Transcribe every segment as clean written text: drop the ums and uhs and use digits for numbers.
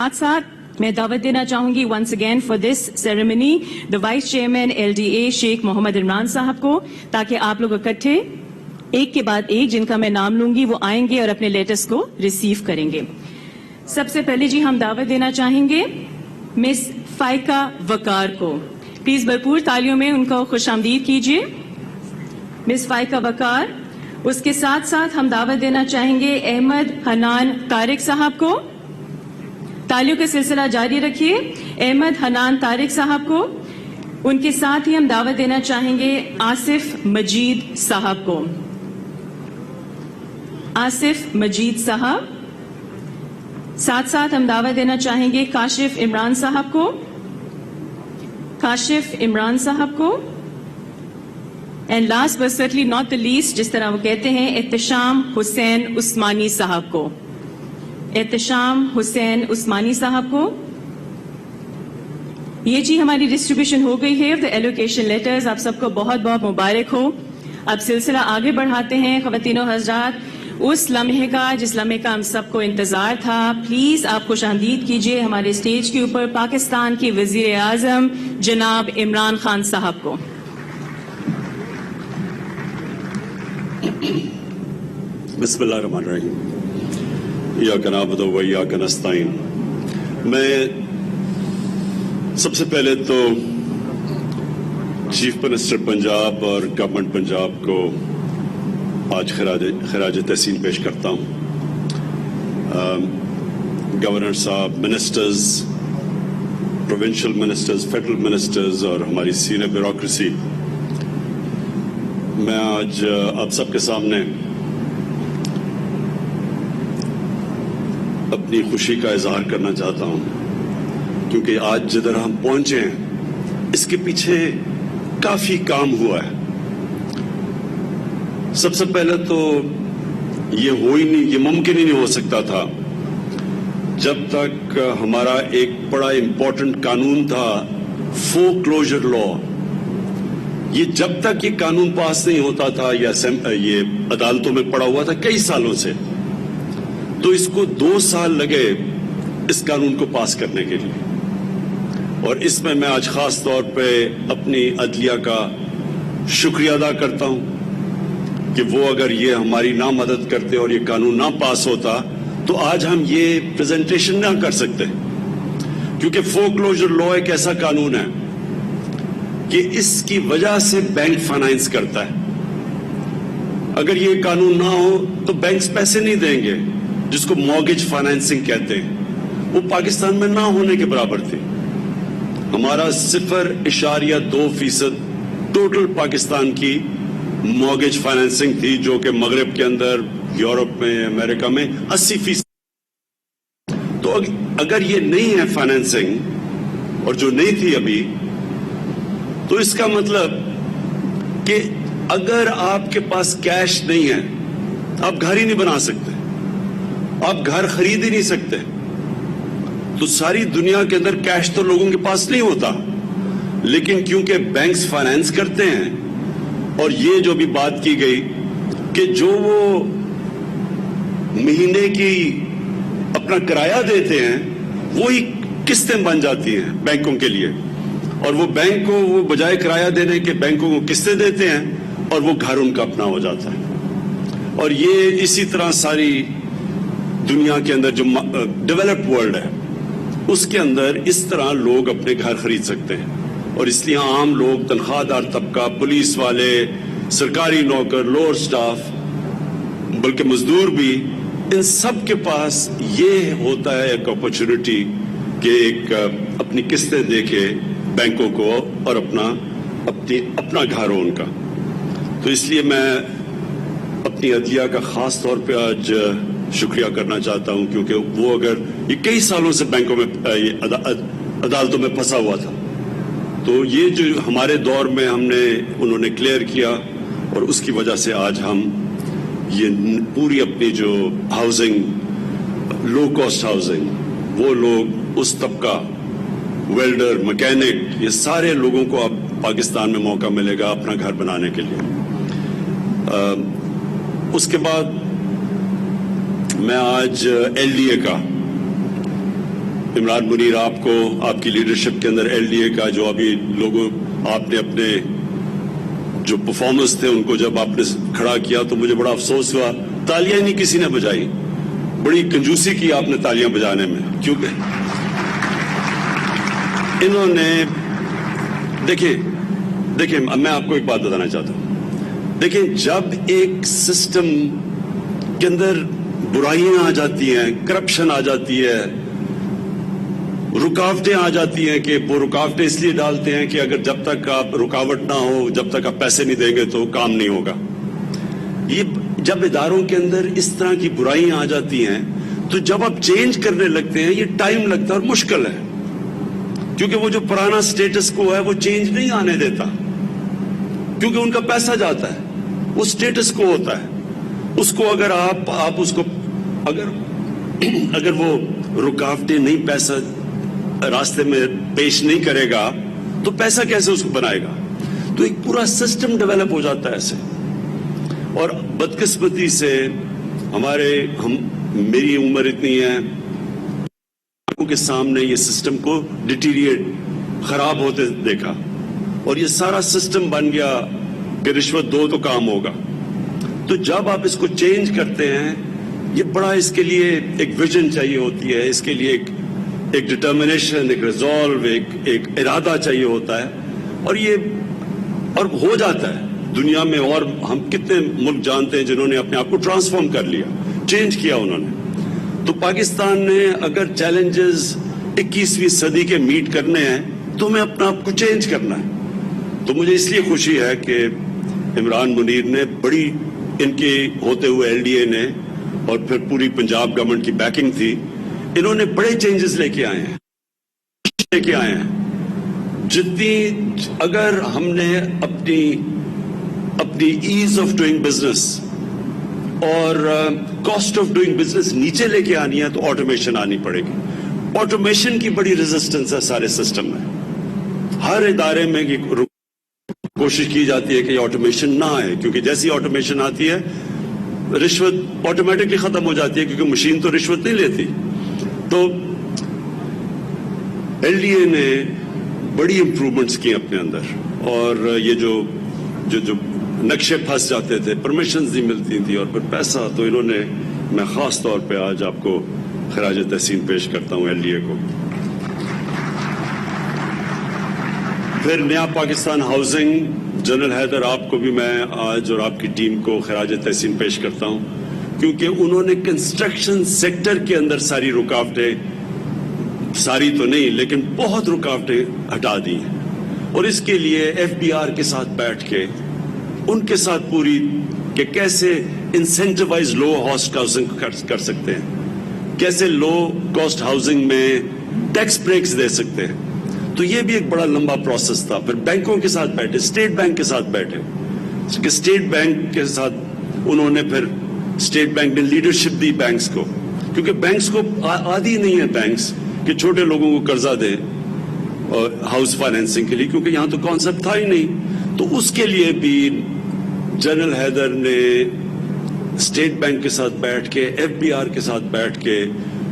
साथ साथ मैं दावत देना चाहूंगी once again for this ceremony the vice chairman LDA Sheikh Mohammad Imran sahab को, ताकि आप लोग इकट्ठे एक के बाद एक जिनका मैं नाम लूंगी वो आएंगे और अपने लेटर्स को रिसीव करेंगे। सबसे पहले जी हम दावत देना चाहेंगे मिस फाइका वकार को। प्लीज भरपूर तालियों में उनको खुशामदीद कीजिए, मिस फाइका वकार। उसके साथ साथ हम दावत देना चाहेंगे अहमद हनान तारिक साहब को। तालियों का सिलसिला जारी रखिए अहमद हनान तारिक साहब को। उनके साथ ही हम दावत देना चाहेंगे आसिफ मजीद साहब को। आसिफ मजीद साहब। साथ साथ हम दावत देना चाहेंगे काशिफ इमरान साहब को। काशिफ इमरान साहब को। And last but certainly not the least, जिस तरह वो कहते हैं, एहतशाम हुसैन उस्मानी साहब को। एहतशाम हुसैन उस्मानी साहब को। ये जी हमारी डिस्ट्रीब्यूशन हो गई है द एलोकेशन लेटर्स। आप सबको बहुत बहुत मुबारक हो। अब सिलसिला आगे बढ़ाते हैं ख़वातीनो हज़रात, उस लम्हे का जिस लम्हे का हम सबको इंतजार था। प्लीज आप खुशामदीद कीजिए हमारे स्टेज के ऊपर पाकिस्तान के वजीर आजम जनाब इमरान खान साहब को। बिस्मिल्लाहिर्रहमानिर्रहीम। इय्याका नअबुदु व इय्याका नस्तईन। मैं सबसे पहले तो चीफ मिनिस्टर पंजाब और गवर्नमेंट पंजाब को आज खराज तहसीन पेश करता हूँ। गवर्नर साहब, ministers, provincial ministers, federal ministers और हमारी सीनियर ब्यूरोक्रेसी, मैं आज आप सबके सामने अपनी खुशी का इजहार करना चाहता हूँ, क्योंकि आज जिधर हम पहुंचे हैं इसके पीछे काफी काम हुआ है। सबसे पहले तो ये मुमकिन ही नहीं हो सकता था जब तक हमारा एक बड़ा इंपॉर्टेंट कानून था फोरक्लोजर लॉ। ये जब तक ये कानून पास नहीं होता था, ये अदालतों में पड़ा हुआ था कई सालों से, तो इसको 2 साल लगे इस कानून को पास करने के लिए। और इसमें मैं आज खास तौर पे अपनी अदलिया का शुक्रिया अदा करता हूं कि वो अगर ये हमारी ना मदद करते और ये कानून ना पास होता तो आज हम ये प्रेजेंटेशन ना कर सकते, क्योंकि फोरक्लोजर लॉ एक ऐसा कानून है कि इसकी वजह से बैंक फाइनेंस करता है। अगर ये कानून ना हो तो बैंक्स पैसे नहीं देंगे, जिसको मॉर्गेज फाइनेंसिंग कहते हैं, वो पाकिस्तान में ना होने के बराबर थी। हमारा 0.2% टोटल पाकिस्तान की मॉर्गेज फाइनेंसिंग थी, जो कि मगरब के अंदर, यूरोप में, अमेरिका में 80%। तो अगर ये नहीं है फाइनेंसिंग, और जो नहीं थी अभी, तो इसका मतलब कि अगर आपके पास कैश नहीं है आप घर ही नहीं बना सकते, आप घर खरीद ही नहीं सकते। तो सारी दुनिया के अंदर कैश तो लोगों के पास नहीं होता, लेकिन क्योंकि बैंक्स फाइनेंस करते हैं, और ये जो भी बात की गई कि जो वो महीने की अपना किराया देते हैं वो ही किस्तें बन जाती हैं बैंकों के लिए, और वो बैंक को वो बजाय किराया देने के बैंकों को किस्तें देते हैं और वो घर उनका अपना हो जाता है। और ये इसी तरह सारी दुनिया के अंदर जो डेवलप्ड वर्ल्ड है उसके अंदर इस तरह लोग अपने घर खरीद सकते हैं। और इसलिए आम लोग, तनख्वाहदार तबका, पुलिस वाले, सरकारी नौकर, लोअर स्टाफ, बल्कि मजदूर भी, इन सब के पास ये होता है एक अपॉर्चुनिटी कि एक अपनी किस्तें देके बैंकों को और अपना घर हो उनका। तो इसलिए मैं अपनी अदलिया का खास तौर पे आज शुक्रिया करना चाहता हूं, क्योंकि वो अगर ये कई सालों से बैंकों में, अदालतों में फंसा हुआ था, तो ये जो हमारे दौर में उन्होंने क्लियर किया, और उसकी वजह से आज हम ये पूरी अपनी जो हाउसिंग, लो कॉस्ट हाउसिंग, वो लोग, उस तबका, वेल्डर, मैकेनिक, ये सारे लोगों को अब पाकिस्तान में मौका मिलेगा अपना घर बनाने के लिए। उसके बाद मैं आज LDA का इमरान मुनीर आपको आपकी लीडरशिप के अंदर एलडीए का जो अभी लोगों आपने अपने जो परफॉर्मेंस थे उनको जब आपने खड़ा किया तो मुझे बड़ा अफसोस हुआ, तालियां नहीं किसी ने बजाई, बड़ी कंजूसी की आपने तालियां बजाने में, क्योंकि इन्होंने देखिए मैं आपको एक बात बताना चाहता हूं। देखिए, जब एक सिस्टम के अंदर बुराइयां आ जाती हैं, करप्शन आ जाती है, रुकावटें आ जाती हैं, कि वो रुकावटें इसलिए डालते हैं कि अगर जब तक आप रुकावट ना हो, जब तक आप पैसे नहीं देंगे तो काम नहीं होगा। ये जब इदारों के अंदर इस तरह की बुराइयां आ जाती हैं तो जब आप चेंज करने लगते हैं ये टाइम लगता है और मुश्किल है, क्योंकि वो जो पुराना स्टेटस को है वो चेंज नहीं आने देता, क्योंकि उनका पैसा जाता है, वो स्टेटस को होता है, उसको अगर आप उसको अगर वो रुकावटें नहीं, पैसा रास्ते में पेश नहीं करेगा तो पैसा कैसे उसको बनाएगा। तो एक पूरा सिस्टम डेवलप हो जाता है ऐसे। और बदकिस्मती से मेरी उम्र इतनी है के सामने ये सिस्टम को डिटीरिएट, खराब होते देखा, और ये सारा सिस्टम बन गया कि रिश्वत दो तो काम होगा। तो जब आप इसको चेंज करते हैं, ये बड़ा, इसके लिए एक विजन चाहिए होती है, इसके लिए एक डिटर्मिनेशन, एक रिजॉल्व, एक इरादा चाहिए होता है, और हो जाता है दुनिया में। और हम कितने मुल्क जानते हैं जिन्होंने अपने आप को ट्रांसफॉर्म कर लिया, चेंज किया उन्होंने। तो पाकिस्तान ने अगर चैलेंजेस 21वीं सदी के मीट करने हैं तो हमें अपना आप को चेंज करना है। तो मुझे इसलिए खुशी है कि इमरान मुनीर ने बड़ी, इनके होते हुए एलडीए ने और फिर पूरी पंजाब गवर्नमेंट की बैकिंग थी, इन्होंने बड़े चेंजेस लेके आए हैं। जितनी अगर हमने अपनी ईज ऑफ डूइंग बिजनेस और कॉस्ट ऑफ डूइंग बिजनेस नीचे लेके आनी है तो ऑटोमेशन आनी पड़ेगी। ऑटोमेशन की बड़ी रेजिस्टेंस है सारे सिस्टम में, हर इदारे में कोशिश की जाती है कि ऑटोमेशन ना आए, क्योंकि जैसी ऑटोमेशन आती है रिश्वत ऑटोमेटिकली खत्म हो जाती है, क्योंकि मशीन तो रिश्वत नहीं लेती। तो एलडीए ने बड़ी इंप्रूवमेंट्स की अपने अंदर, और ये जो नक्शे फंस जाते थे, परमिशंस नहीं मिलती थी और फिर पैसा, तो इन्होंने, मैं खास तौर पे आज आपको खराज तहसीन पेश करता हूं एलडीए को। फिर नया पाकिस्तान हाउसिंग, जनरल हैदर, आपको भी मैं आज और आपकी टीम को खराज तहसीन पेश करता हूं, क्योंकि उन्होंने कंस्ट्रक्शन सेक्टर के अंदर सारी रुकावटें, सारी तो नहीं लेकिन बहुत रुकावटें हटा दी हैं। और इसके लिए एफबीआर के साथ बैठ के उनके साथ पूरी कि कैसे इंसेंटिवाइज लो कॉस्ट हाउसिंग कर सकते हैं, कैसे लो कॉस्ट हाउसिंग में टैक्स ब्रेक्स दे सकते हैं। तो ये भी एक बड़ा लंबा प्रोसेस था। फिर बैंकों के साथ बैठे, स्टेट बैंक के साथ बैठे, कि स्टेट बैंक के साथ उन्होंने, फिर स्टेट बैंक ने लीडरशिप दी बैंक्स को, क्योंकि बैंक्स को आदी नहीं है बैंक्स कि छोटे लोगों को कर्जा दे हाउस फाइनेंसिंग के लिए, क्योंकि यहां तो कॉन्सेप्ट था ही नहीं। तो उसके लिए भी जनरल हैदर ने स्टेट बैंक के साथ बैठ के, एफबीआर के साथ बैठ के,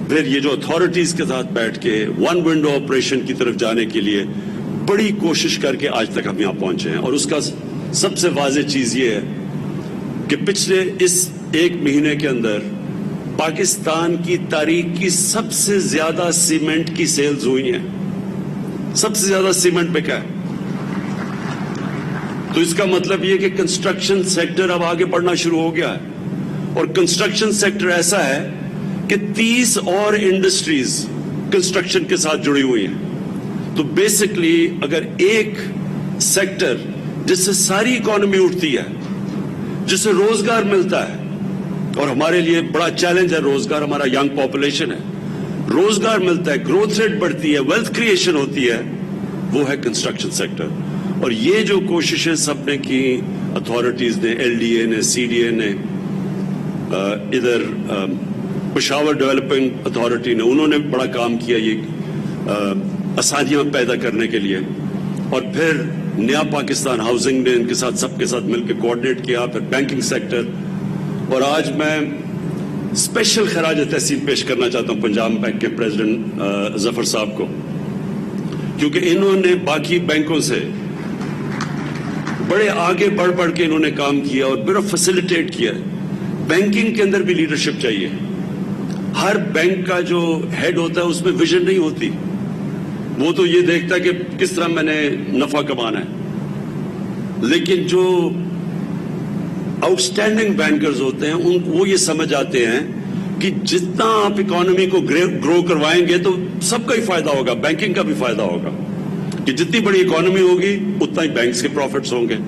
फिर ये जो अथॉरिटीज के साथ बैठ के वन विंडो ऑपरेशन की तरफ जाने के लिए बड़ी कोशिश करके आज तक हम यहां पहुंचे हैं। और उसका सबसे वाज़ेह चीज ये है कि पिछले इस एक महीने के अंदर पाकिस्तान की तारीख की सबसे ज्यादा सीमेंट की सेल्स हुई हैं। सबसे ज्यादा सीमेंट पे क्या है? तो इसका मतलब ये कि कंस्ट्रक्शन सेक्टर अब आगे बढ़ना शुरू हो गया है। और कंस्ट्रक्शन सेक्टर ऐसा है कि 30 और इंडस्ट्रीज कंस्ट्रक्शन के साथ जुड़ी हुई हैं। तो बेसिकली अगर एक सेक्टर जिससे सारी इकोनॉमी उठती है, जिससे रोजगार मिलता है, और हमारे लिए बड़ा चैलेंज है रोजगार, हमारा यंग पॉपुलेशन है, रोजगार मिलता है, ग्रोथ रेट बढ़ती है, वेल्थ क्रिएशन होती है, वो है कंस्ट्रक्शन सेक्टर। और ये जो कोशिशें सबने की, अथॉरिटीज ने, एलडीए ने, सीडीए ने, इधर पेशावर डेवलपमेंट अथॉरिटी ने, उन्होंने बड़ा काम किया ये आसानियां पैदा करने के लिए। और फिर नया पाकिस्तान हाउसिंग ने इनके साथ, सबके साथ मिलकर कोऑर्डिनेट किया, फिर बैंकिंग सेक्टर। और आज मैं स्पेशल खराज तहसीन पेश करना चाहता हूं पंजाब बैंक के प्रेसिडेंट जफर साहब को, क्योंकि इन्होंने बाकी बैंकों से बड़े आगे बढ़ बढ़ के इन्होंने काम किया और बड़ा फैसिलिटेट किया। बैंकिंग के अंदर भी लीडरशिप चाहिए। हर बैंक का जो हेड होता है उसमें विजन नहीं होती, वो तो ये देखता है कि किस तरह मैंने नफा कमाना है। लेकिन जो आउटस्टैंडिंग बैंकर्स होते हैं वो ये समझ आते हैं कि जितना आप इकोनॉमी को ग्रो करवाएंगे तो सबका ही फायदा होगा, बैंकिंग का भी फायदा होगा, कि जितनी बड़ी इकोनॉमी होगी उतना ही बैंक्स के प्रॉफिट्स होंगे।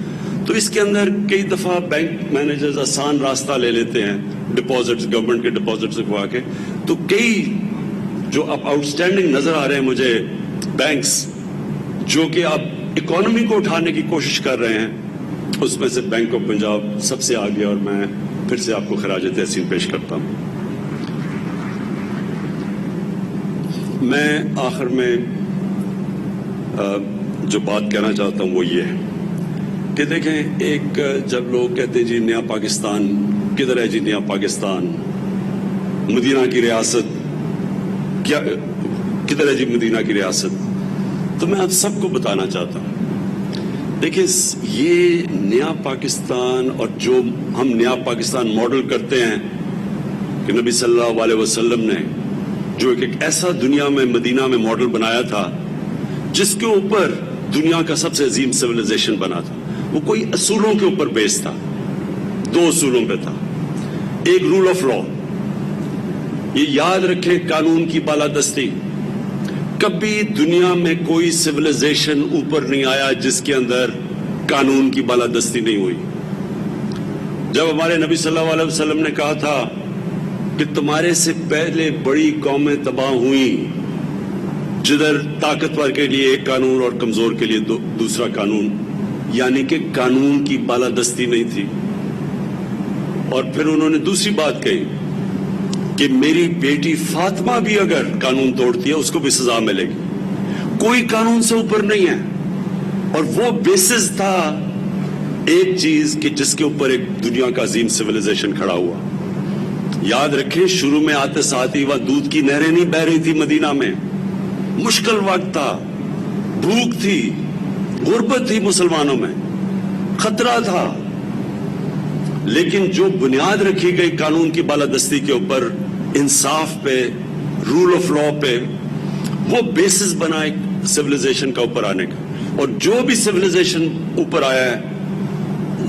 तो इसके अंदर कई दफा बैंक मैनेजर्स आसान रास्ता ले लेते हैं, डिपॉजिट्स, गवर्नमेंट के डिपॉजिट्स रखवा के। तो कई जो अब आउटस्टैंडिंग नजर आ रहे हैं मुझे बैंक्स, जो कि अब इकोनॉमी को उठाने की कोशिश कर रहे हैं, उसमें से बैंक ऑफ पंजाब सबसे आगे। और मैं फिर से आपको खराज तहसीन पेश करता हूं। मैं आखिर में जो बात कहना चाहता हूं वो ये है कि देखें, एक जब लोग कहते हैं जी नया पाकिस्तान किधर है, जी नया पाकिस्तान, मदीना की रियासत क्या किधर है जी मदीना की रियासत, तो मैं आप सबको बताना चाहता हूं, देखिए ये नया पाकिस्तान और जो हम नया पाकिस्तान मॉडल करते हैं कि नबी सल्लल्लाहु अलैहि वसल्लम ने जो एक ऐसा दुनिया में मदीना में मॉडल बनाया था जिसके ऊपर दुनिया का सबसे अजीम सिविलाइजेशन बना था, वो कोई असूलों के ऊपर बेस था। दो असूलों पे था, एक रूल ऑफ लॉ, ये याद रखें, कानून की बालादस्ती। कभी दुनिया में कोई सिविलाइजेशन ऊपर नहीं आया जिसके अंदर कानून की बालादस्ती नहीं हुई। जब हमारे नबी सल्लल्लाहु अलैहि वसल्लम ने कहा था कि तुम्हारे से पहले बड़ी कौमें तबाह हुई जिधर ताकतवर के लिए एक कानून और कमजोर के लिए दूसरा कानून, यानी कि कानून की बालादस्ती नहीं थी। और फिर उन्होंने दूसरी बात कही कि मेरी बेटी फातिमा भी अगर कानून तोड़ती है उसको भी सजा मिलेगी। कोई कानून से ऊपर नहीं है। और वो बेसिस था एक चीज कि जिसके ऊपर एक दुनिया का अजीम सिविलाइजेशन खड़ा हुआ। याद रखें, शुरू में आते साथ ही वहां दूध की नहरें नहीं बह रही थी मदीना में, मुश्किल वक्त था, भूख थी, गुर्बत थी, मुसलमानों में खतरा था। लेकिन जो बुनियाद रखी गई कानून की बालादस्ती के ऊपर, इंसाफ पे, रूल ऑफ लॉ पे, वो बेसिस बना एक सिविलाइजेशन का ऊपर आने का। और जो भी सिविलाइजेशन ऊपर आया है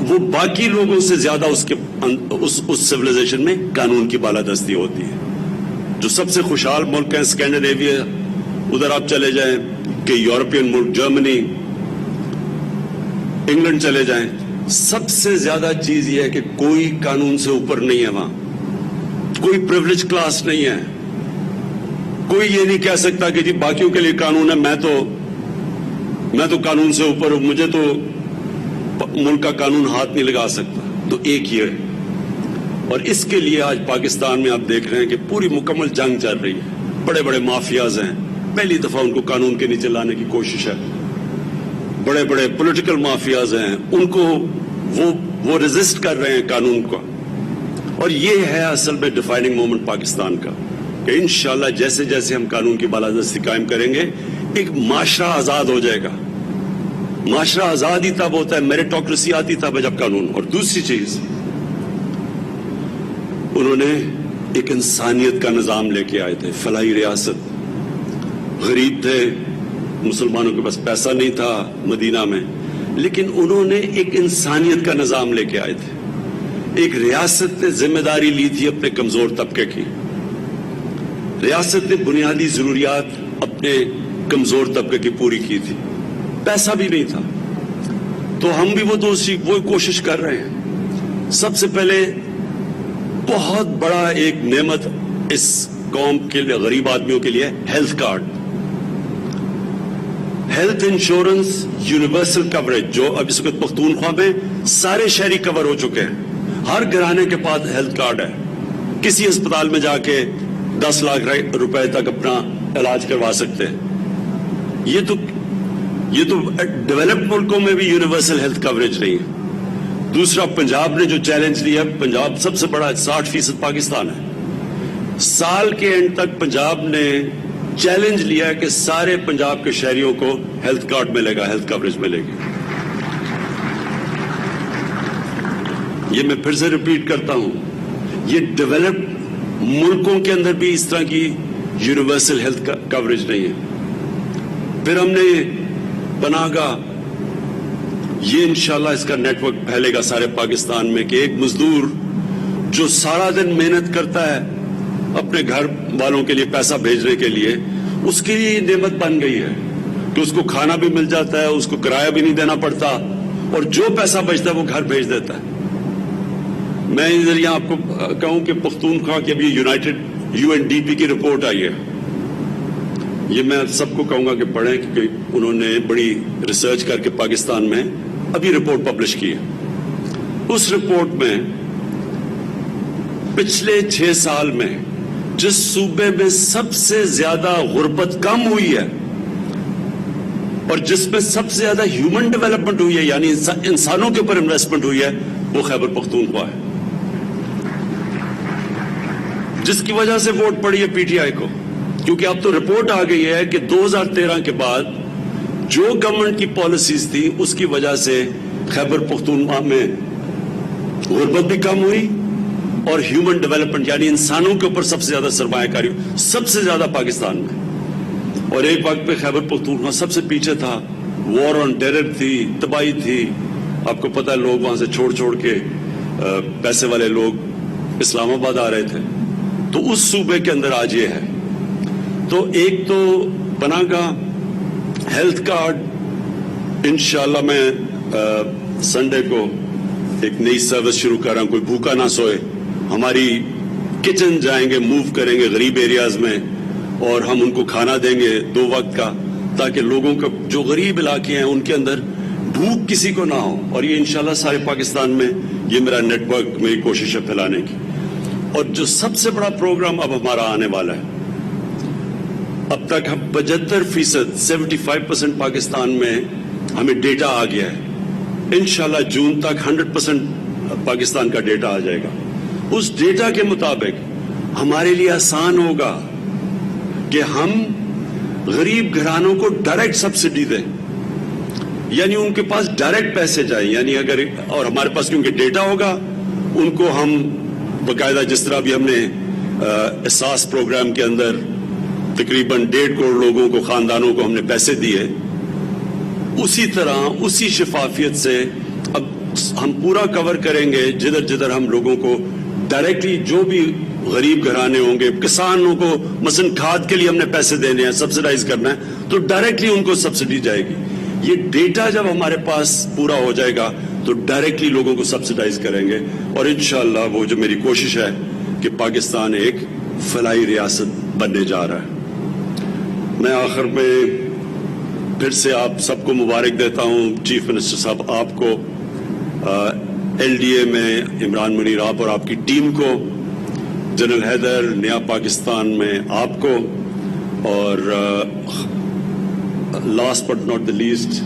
वो बाकी लोगों से ज्यादा उस सिविलाइजेशन में कानून की बालादस्ती होती है। जो सबसे खुशहाल मुल्क हैं स्कैंडिनेविया, उधर आप चले जाएं कि यूरोपियन मुल्क, जर्मनी, इंग्लैंड चले जाएं, सबसे ज्यादा चीज यह है कि कोई कानून से ऊपर नहीं है। वहां कोई प्रिविलेज क्लास नहीं है। कोई ये नहीं कह सकता कि जी बाकियों के लिए कानून है, मैं तो कानून से ऊपर हूं, मुझे तो मुल्क का कानून हाथ नहीं लगा सकता। तो एक ही है। और इसके लिए आज पाकिस्तान में आप देख रहे हैं कि पूरी मुकम्मल जंग चल रही है। बड़े बड़े माफियाज हैं, पहली दफा उनको कानून के नीचे लाने की कोशिश है। बड़े बड़े पॉलिटिकल माफियाज हैं, उनको वो रेजिस्ट कर रहे हैं कानून को। और ये है असल में डिफाइनिंग मोमेंट पाकिस्तान का कि इंशाल्लाह जैसे जैसे हम कानून की बालादस्ती कायम करेंगे, एक माशरा आजाद हो जाएगा। माशरा आजाद ही तब होता है, मेरिटोक्रेसी आती तब जब कानून। और दूसरी चीज, उन्होंने एक इंसानियत का निजाम लेके आए थे, फलाही रियासत। गरीब थे, मुसलमानों के पास पैसा नहीं था मदीना में, लेकिन उन्होंने एक इंसानियत का निजाम लेके आए थे। एक रियासत ने जिम्मेदारी ली थी अपने कमजोर तबके की। रियासत ने बुनियादी जरूरियात अपने कमजोर तबके की पूरी की थी। पैसा भी नहीं था, तो हम भी वो कोशिश कर रहे हैं। सबसे पहले बहुत बड़ा एक नेमत इस कौम के लिए, गरीब आदमियों के लिए, health card, health insurance, universal coverage, जो अब इस वक्त पख्तूनख्वा में सारे शहरी कवर हो चुके हैं। हर घराने के पास हेल्थ कार्ड है। किसी अस्पताल में जाके 10 लाख रुपए तक अपना इलाज करवा सकते हैं। ये तो डेवलप्ड मुल्कों में भी यूनिवर्सल हेल्थ कवरेज नहीं है। दूसरा, पंजाब ने जो चैलेंज लिया, पंजाब सबसे बड़ा 60% पाकिस्तान है, साल के एंड तक पंजाब ने चैलेंज लिया है कि सारे पंजाब के शहरियों को हेल्थ कार्ड मिलेगा, हेल्थ कवरेज मिलेगी। ये मैं फिर से रिपीट करता हूं, ये डेवलप्ड मुल्कों के अंदर भी इस तरह की यूनिवर्सल हेल्थ कवरेज नहीं है। फिर हमने बनागा, ये इंशाल्लाह इसका नेटवर्क फैलेगा सारे पाकिस्तान में कि एक मजदूर जो सारा दिन मेहनत करता है अपने घर वालों के लिए पैसा भेजने के लिए, उसके लिए ये नेमत बन गई है कि उसको खाना भी मिल जाता है, उसको किराया भी नहीं देना पड़ता, और जो पैसा बचता है वो घर भेज देता है। मैं इधर यहां आपको कहूं कि पख्तूनख्वा की अभी यूनाइटेड UNDP की रिपोर्ट आई है, ये मैं सबको कहूंगा कि पढ़ें, क्योंकि उन्होंने बड़ी रिसर्च करके पाकिस्तान में अभी रिपोर्ट पब्लिश की है। उस रिपोर्ट में पिछले 6 साल में जिस सूबे में सबसे ज्यादा गुर्बत कम हुई है और जिसमें सबसे ज्यादा ह्यूमन डेवलपमेंट हुई है, यानी इंसानों के ऊपर इन्वेस्टमेंट हुई है, वो खैबर पख्तूनख्वा है, जिसकी वजह से वोट पड़ी है PTI को। क्योंकि अब तो रिपोर्ट आ गई है कि 2013 के बाद जो गवर्नमेंट की पॉलिसीज थी उसकी वजह से खैबर पख्तूनख्वा में गुर्बत भी कम हुई और ह्यूमन डेवलपमेंट यानी इंसानों के ऊपर सबसे ज्यादा सरमायाकारी सबसे ज्यादा पाकिस्तान में। और एक वक्त पे खैबर पख्तूनख्वा सबसे पीछे था, वॉर ऑन टेरर थी, तबाही थी, आपको पता है लोग वहां से छोड़ छोड़ के पैसे वाले लोग इस्लामाबाद आ रहे थे। तो उस सूबे के अंदर आज ये है। तो एक तो बनागा हेल्थ कार्ड, इंशाल्लाह मैं संडे को एक नई सर्विस शुरू कर रहा हूं, कोई भूखा ना सोए। हमारी किचन जाएंगे, मूव करेंगे गरीब एरियाज में और हम उनको खाना देंगे 2 वक्त का, ताकि लोगों का जो गरीब इलाके हैं उनके अंदर भूख किसी को ना हो। और ये इंशाल्लाह सारे पाकिस्तान में ये मेरा नेटवर्क, मेरी कोशिश है फैलाने की। और जो सबसे बड़ा प्रोग्राम अब हमारा आने वाला है, अब तक हम 75% 75% पाकिस्तान में हमें डेटा आ गया है। इंशाल्लाह जून तक 100% पाकिस्तान का डेटा आ जाएगा। उस डेटा के मुताबिक हमारे लिए आसान होगा कि हम गरीब घरानों को डायरेक्ट सब्सिडी दें, यानी उनके पास डायरेक्ट पैसे जाए, यानी अगर, और हमारे पास क्योंकि डेटा होगा, उनको हम बाकायदा जिस तरह भी हमने एहसास प्रोग्राम के अंदर तकरीबन 1.5 करोड़ लोगों को, खानदानों को हमने पैसे दिए, उसी तरह उसी शफाफियत से अब हम पूरा कवर करेंगे। जिधर जिधर हम लोगों को डायरेक्टली, जो भी गरीब घराने होंगे, किसानों को मसलन खाद के लिए हमने पैसे देने हैं, सब्सिडाइज करना है, तो डायरेक्टली उनको सब्सिडी जाएगी। ये डेटा जब हमारे पास पूरा हो जाएगा तो डायरेक्टली लोगों को सब्सिडाइज करेंगे। और इंशाअल्लाह वो जो मेरी कोशिश है कि पाकिस्तान एक फलाही रियासत बनने जा रहा है। मैं आखिर में फिर से आप सबको मुबारक देता हूं, चीफ मिनिस्टर साहब आपको, LDA में इमरान मुनीर आप और आपकी टीम को, जनरल हैदर नया पाकिस्तान में आपको, और last but not the least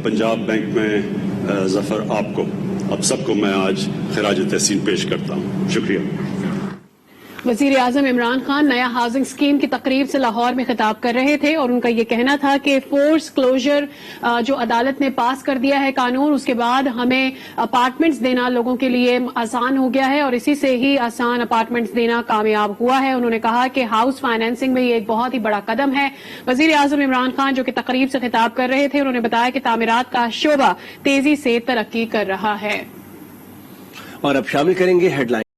Punjab bank में जफर आपको, अब सबको मैं आज खिराज तहसीन पेश करता हूं। शुक्रिया। वजीर आजम इमरान खान नया हाउसिंग स्कीम की तकरीब से लाहौर में खिताब कर रहे थे और उनका ये कहना था कि फोर्स क्लोजर जो अदालत ने पास कर दिया है कानून, उसके बाद हमें अपार्टमेंट्स देना लोगों के लिए आसान हो गया है और इसी से ही आसान अपार्टमेंट्स देना कामयाब हुआ है। उन्होंने कहा कि हाउस फाइनेंसिंग में ये एक बहुत ही बड़ा कदम है। वजीर आजम इमरान खान जो कि तकरीब से खिताब कर रहे थे, उन्होंने बताया कि तामीरात का शोबा तेजी से तरक्की कर रहा है। और अब शामिल करेंगे हेडलाइन।